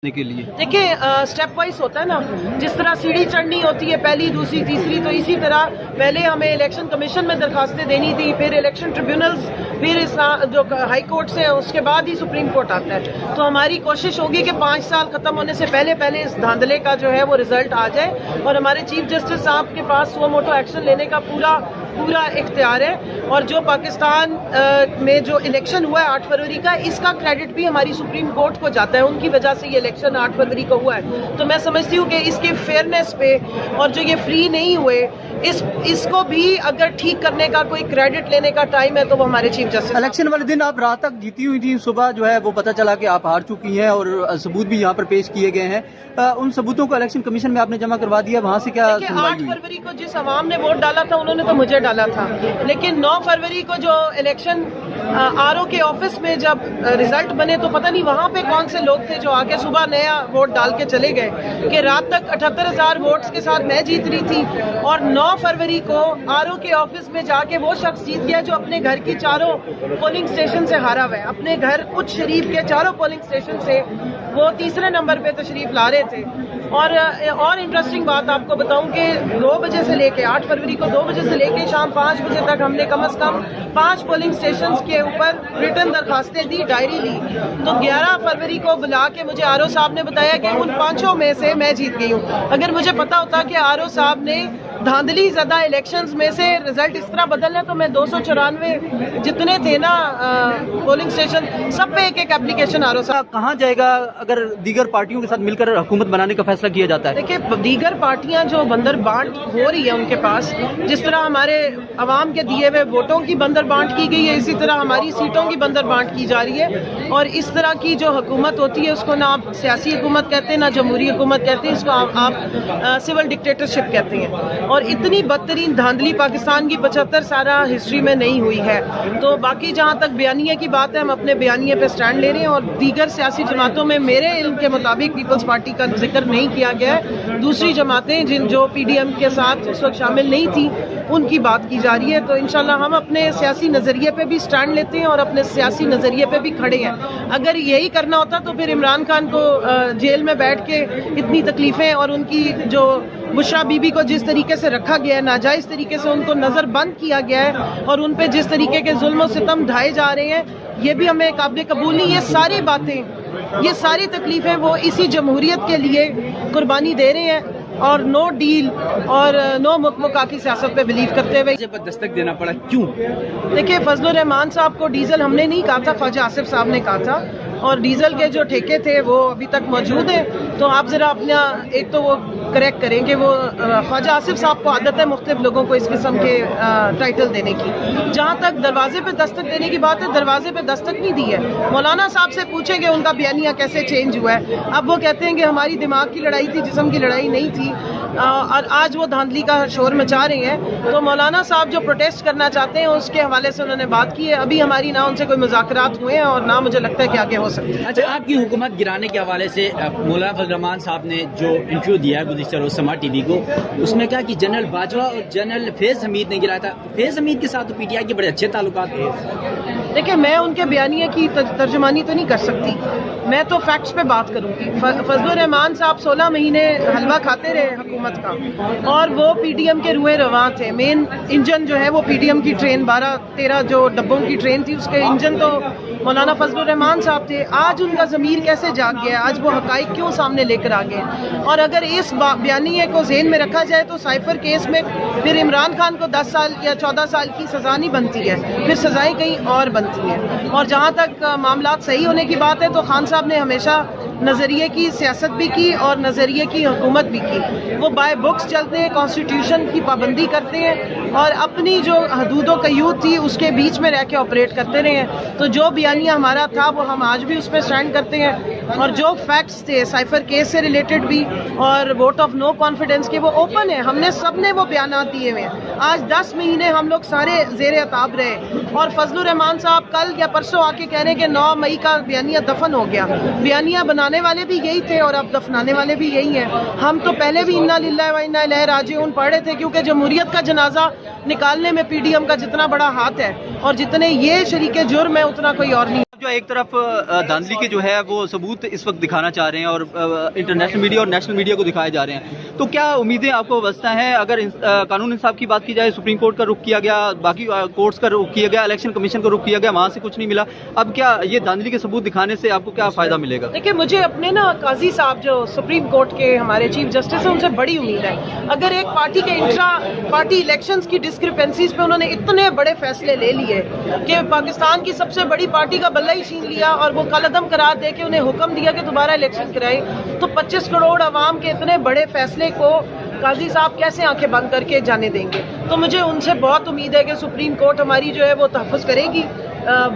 के लिए देखिए स्टेप वाइज होता है ना, जिस तरह सीढ़ी चढ़नी होती है पहली दूसरी तीसरी, तो इसी तरह पहले हमें इलेक्शन कमीशन में दरखास्तें देनी थी, फिर इलेक्शन ट्रिब्यूनल्स, फिर इस जो हाई कोर्ट से उसके बाद ही सुप्रीम कोर्ट आता है। तो हमारी कोशिश होगी कि 5 साल खत्म होने से पहले पहले इस धांधले का जो है वो रिजल्ट आ जाए और हमारे चीफ जस्टिस साहब के पास सुओ मोटो एक्शन लेने का पूरा इख्तियार है। और जो पाकिस्तान में जो इलेक्शन हुआ है 8 फरवरी का, इसका क्रेडिट भी हमारी सुप्रीम कोर्ट को जाता है, उनकी वजह से ये इलेक्शन 8 फरवरी को हुआ है। तो मैं समझती हूँ कि इसके फेयरनेस पे और जो ये फ्री नहीं हुए इसको भी अगर ठीक करने का कोई क्रेडिट लेने का टाइम है तो वो हमारे चीफ जस्टिस। इलेक्शन वाले दिन आप रात तक जीती हुई थी, सुबह जो है वो पता चला कि आप हार चुकी हैं और सबूत भी यहाँ पर पेश किए गए हैं। उन सबूतों को इलेक्शन कमीशन में आपने जमा करवा दिया, वहाँ से क्या सुनवाई हुई? 8 फरवरी को जिस अवाम ने वोट डाला था उन्होंने तो मुझे डाला था, लेकिन 9 फरवरी को जो इलेक्शन आरओ के ऑफिस में जब रिजल्ट बने तो पता नहीं वहाँ पे कौन से लोग थे जो आके सुबह नया वोट डाल के चले गए कि रात तक 78,000 वोट्स के साथ मैं जीत रही थी और 9 फरवरी को आरओ के ऑफिस में जाके वो शख्स जीत गया जो अपने घर की चारों पोलिंग स्टेशन से हारा हुआ है। अपने घर कुछ शरीफ के चारों पोलिंग स्टेशन से वो तीसरे नंबर पे तशरीफ ला रहे थे। और इंटरेस्टिंग बात आपको बताऊं कि 2 बजे से लेके 8 फरवरी को 2 बजे से लेके शाम 5 बजे तक हमने कम से कम 5 पोलिंग स्टेशन के ऊपर रिटर्न दरखास्तें दी, डायरी ली। तो 11 फरवरी को बुला के मुझे आरओ साहब ने बताया कि उन 5 में से मैं जीत गई हूँ। अगर मुझे पता होता कि आरओ साहब ने धांधली ज़्यादा इलेक्शंस में से रिजल्ट इस तरह बदलना तो मैं 294 जितने थे ना पोलिंग स्टेशन सब पे एक एप्लीकेशन आरओ साहब। कहाँ जाएगा अगर दीगर पार्टियों के साथ मिलकर हुकूमत बनाने का फैसला किया जाता है? देखिए दीगर पार्टियां जो बंदर बांट हो रही है उनके पास, जिस तरह हमारे अवाम के दिए हुए वोटों की बंदर बांट की गई है, इसी तरह हमारी सीटों की बंदर बांट की जा रही है। और इस तरह की जो हुकूमत होती है उसको ना आप सियासी हुकूमत कहते हैं ना जमहूरी हुकूमत कहते हैं, इसको आप सिविल डिक्टेटरशिप कहते हैं। और इतनी बदतरीन धांधली पाकिस्तान की 75 साल हिस्ट्री में नहीं हुई है। तो बाकी जहाँ तक बयानिए की बात है, हम अपने बयानिए पे स्टैंड ले रहे हैं और दीगर सियासी जमातों में मेरे इल्म के मुताबिक पीपल्स पार्टी का जिक्र नहीं किया गया है। दूसरी जमातें जो पीडीएम के साथ उस वक्त शामिल नहीं थी उनकी बात की जा रही है। तो इंशाल्लाह हम अपने सियासी नज़रिए पे भी स्टैंड लेते हैं और अपने सियासी नज़रिए पे भी खड़े हैं। अगर यही करना होता तो फिर इमरान खान को जेल में बैठ के इतनी तकलीफ़ें और उनकी जो बुशरा बीबी को जिस तरीके से रखा गया है, नाजायज़ तरीके से उनको नज़र बंद किया गया है और उन पे जिस तरीके के जुल्म और सितम ढाए जा रहे हैं, ये भी हमें काबिल कबूल नहीं। ये सारी बातें, ये सारी तकलीफ़ें वो इसी जमहूरियत के लिए कुर्बानी दे रहे हैं और नो डील और नो मुकमुका की सियासत पे बिलीव करते हुए दस्तक देना पड़ा। क्यों? देखिए फजलुर रहमान साहब को डीजल हमने नहीं कहा था, ख्वाजा आसिफ साहब ने कहा था और डीजल के जो ठेके थे वो अभी तक मौजूद हैं। तो आप ज़रा अपना एक तो वो करेक्ट करें कि वो ख्वाजा आसिफ साहब को आदत है मुख्तलिफ लोगों को इस किस्म के टाइटल देने की। जहाँ तक दरवाजे पे दस्तक देने की बात है, दरवाजे पे दस्तक नहीं दी है। मौलाना साहब से पूछेंगे उनका बयानिया कैसे चेंज हुआ है। अब वो कहते हैं कि हमारी दिमाग की लड़ाई थी, जिस्म की लड़ाई नहीं थी और आज वो धांधली का शोर मचा रहे हैं। तो मौलाना साहब जो प्रोटेस्ट करना चाहते हैं उसके हवाले से उन्होंने बात की है। अभी हमारी ना उनसे कोई मुज़ाकरात हुए हैं और ना मुझे लगता है कि आगे हो सकते हैं। अच्छा, आपकी हुकूमत गिराने के हवाले से मौलाना फजल रहमान साहब ने जो इंटरव्यू दिया है गुज़िश्ता रोज़ समा टीवी को, उसमें कहा कि जनरल बाजवा और जनरल फैज़ हमीद ने गिराया था। फैज़ हमीद के साथ तो पीटीआई के बड़े अच्छे ताल्लुकात थे। देखिए मैं उनके बयानिया की तर्जुमानी तो नहीं कर सकती, मैं तो फैक्ट्स पे बात करूंगी। फजलुर रहमान साहब 16 महीने हलवा खाते रहे हुकूमत का और वो पीडीएम के रुए रवां थे। मेन इंजन जो है वो पीडीएम की ट्रेन 12-13 जो डब्बों की ट्रेन थी उसके इंजन तो मौलाना फजलुर रहमान साहब थे। आज उनका ज़मीर कैसे जाग गया, आज वो हकाइक क्यों सामने लेकर आ गए? और अगर इस बयानिए को ज़हन में रखा जाए तो साइफर केस में फिर इमरान खान को 10 साल या 14 साल की सज़ा नहीं बनती है, फिर सज़ाएं कहीं और बनती हैं। और जहाँ तक मामलात सही होने की बात है तो खान साहब ने हमेशा नज़रिए की सियासत भी की और नज़रिए की हुकूमत भी की। वो बाय बुक्स चलते हैं, कॉन्स्टिट्यूशन की पाबंदी करते हैं और अपनी जो हदूद व क़यूद थी उसके बीच में रह के ऑपरेट करते रहे हैं। तो जो बयानिया हमारा था वो हम आज भी उस पर स्टैंड करते हैं और जो फैक्ट्स थे साइफर केस से रिलेटेड भी और वोट ऑफ नो कॉन्फिडेंस के वो ओपन है, हमने सब ने वो बयानात दिए हुए हैं। आज 10 महीने हम लोग सारे ज़ेर अताब रहे और फजलुर रहमान साहब कल या परसों आके कह रहे हैं कि 9 मई का बयानिया दफन हो गया। बयानिया बनाने वाले भी यही थे और अब दफनाने वाले भी यही हैं। हम तो पहले भी इन्ना लिल्लाहि व इन्ना इलैहि राजिऊन पढ़ रहे थे क्योंकि जमहूरियत का जनाजा निकालने में पीडीएम का जितना बड़ा हाथ है और जितने ये शरीके जुर्म है उतना कोई और नहीं। जो एक तरफ धांधली के जो है वो सबूत इस वक्त दिखाना चाह रहे हैं और इंटरनेशनल मीडिया और नेशनल मीडिया को दिखाए जा रहे हैं, तो क्या उम्मीदें आपको बसता हैं? अगर कानून इंसाफ की बात की जाए, सुप्रीम कोर्ट का रुख किया गया, बाकी कोर्ट्स का रुख किया गया, इलेक्शन कमीशन का रुख किया गया, वहाँ से कुछ नहीं मिला, अब क्या ये धांधली के सबूत दिखाने से आपको क्या फायदा मिलेगा? देखिए, मुझे अपने ना काजी साहब जो सुप्रीम कोर्ट के हमारे चीफ जस्टिस हैं उनसे बड़ी उम्मीद है। अगर एक पार्टी के इंट्रा पार्टी इलेक्शंस की डिस्क्रिपेंसीज पे उन्होंने इतने बड़े फैसले ले लिए कि पाकिस्तान की सबसे बड़ी पार्टी का बल्ला ही छीन लिया और वो कलअदम करार दे के उन्हें हुक्म दिया कि दोबारा इलेक्शन कराएं, तो 25 करोड़ अवाम के इतने बड़े फैसले को काजी साहब कैसे आंखें बंद करके जाने देंगे? तो मुझे उनसे बहुत उम्मीद है कि सुप्रीम कोर्ट हमारी जो है वो तहफ़्फ़ुज़ करेगी,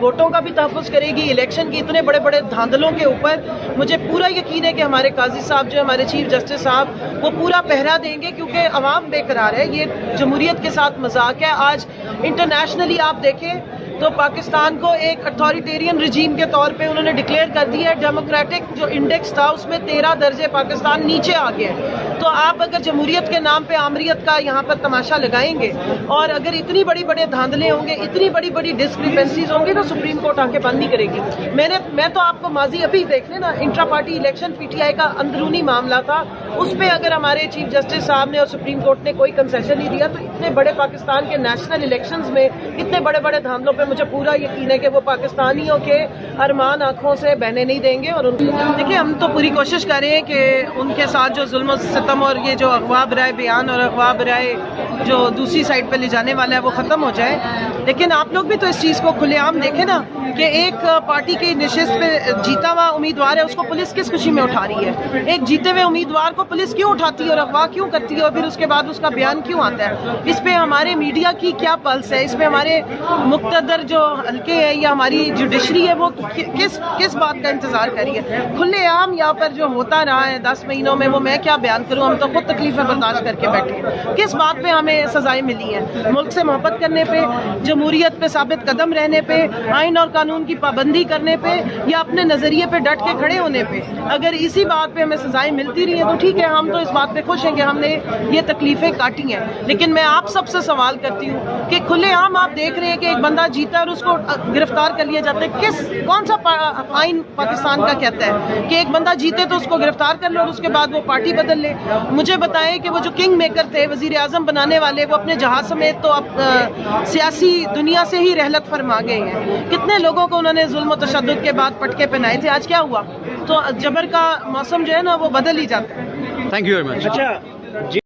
वोटों का भी तहफ़्फ़ुज़ करेगी। इलेक्शन के इतने बड़े बड़े धांधलों के ऊपर मुझे पूरा यकीन है कि हमारे काजी साहब जो हमारे चीफ जस्टिस साहब वो पूरा पहरा देंगे, क्योंकि अवाम बेकरार है। ये जमहूरियत के साथ मजाक है। आज इंटरनेशनली आप देखें तो पाकिस्तान को एक अथॉरिटेरियन रजीम के तौर पे उन्होंने डिक्लेयर कर दिया है। डेमोक्रेटिक जो इंडेक्स था उसमें 13 दर्जे पाकिस्तान नीचे आ गया। तो आप अगर जमहूरियत के नाम पे आमरीत का यहाँ पर तमाशा लगाएंगे और अगर इतनी बड़ी बड़े धांधले होंगे, इतनी बड़ी बड़ी डिस्क्रिपेंसीज होंगी, तो सुप्रीम कोर्ट आंखें बंद नहीं करेगी। मैं तो आपको माजी अभी देख लें ना, इंट्रा पार्टी इलेक्शन पीटीआई का अंदरूनी मामला था, उस पर अगर हमारे चीफ जस्टिस साहब ने और सुप्रीम कोर्ट ने कोई कंसेशन नहीं दिया, तो इतने बड़े पाकिस्तान के नेशनल इलेक्शंस में इतने बड़े बड़े धांधलों पे मुझे पूरा यकीन है कि वो पाकिस्तानियों के अरमान आंखों से बहने नहीं देंगे। और देखिए, हम तो पूरी कोशिश कर रहे हैं कि उनके साथ जो जुल्म सितम और ये जो अगवा बराए बयान और अगवा बराए जो दूसरी साइड पे ले जाने वाला है वो ख़त्म हो जाए। लेकिन आप लोग भी तो इस चीज़ को खुलेआम देखें ना कि एक पार्टी के नशिस्त पे जीता हुआ उम्मीदवार है, उसको पुलिस किस खुशी में उठा रही है? एक जीते हुए उम्मीदवार को पुलिस क्यों उठाती है और अगवा क्यों करती है और फिर उसके बाद उसका बयान क्यों आता है? इस पे हमारे मीडिया की क्या पल्स है? इस पे हमारे मुक्तदर जो हल्के है या हमारी जुडिशरी है वो किस बात का इंतजार करी है? खुलेआम यहाँ पर जो होता रहा है 10 महीनों में, वो मैं क्या बयान करूँ? हम तो खुद तकलीफें बर्दाश्त करके बैठे हैं। किस बात पे हमें सजाएं मिली हैं? मुल्क से मोहब्बत करने पे, जमहूरियत पे साबित कदम रहने पे, आइन और कानून की पाबंदी करने पे, या अपने नजरिए पे डट के खड़े होने पे? अगर इसी बात पे हमें सजाएं मिलती रही हैं तो ठीक है, हम तो इस बात पे खुश हैं कि हमने ये तकलीफें काटी हैं। लेकिन मैं आप सबसे सवाल करती हूँ कि खुलेआम आप देख रहे हैं कि एक बंदा जीता और उसको गिरफ्तार कर लिया जाता है। कौन सा आइन पाकिस्तान का कहता है कि एक बंदा जीते तो उसको गिरफ्तार कर लो और उसके बाद वो पार्टी बदल ले? मुझे बताएं कि वो जो किंग मेकर थे, वजीर आजम बनाने वाले, वो अपने जहाज समेत तो अब सियासी दुनिया से ही रहलत फरमा गए हैं। कितने लोगों को उन्होंने जुल्म तशद्दुद के बाद पटके पहनाए थे, आज क्या हुआ? तो जबर का मौसम जो है ना वो बदल ही जाता है। Thank you very much. अच्छा।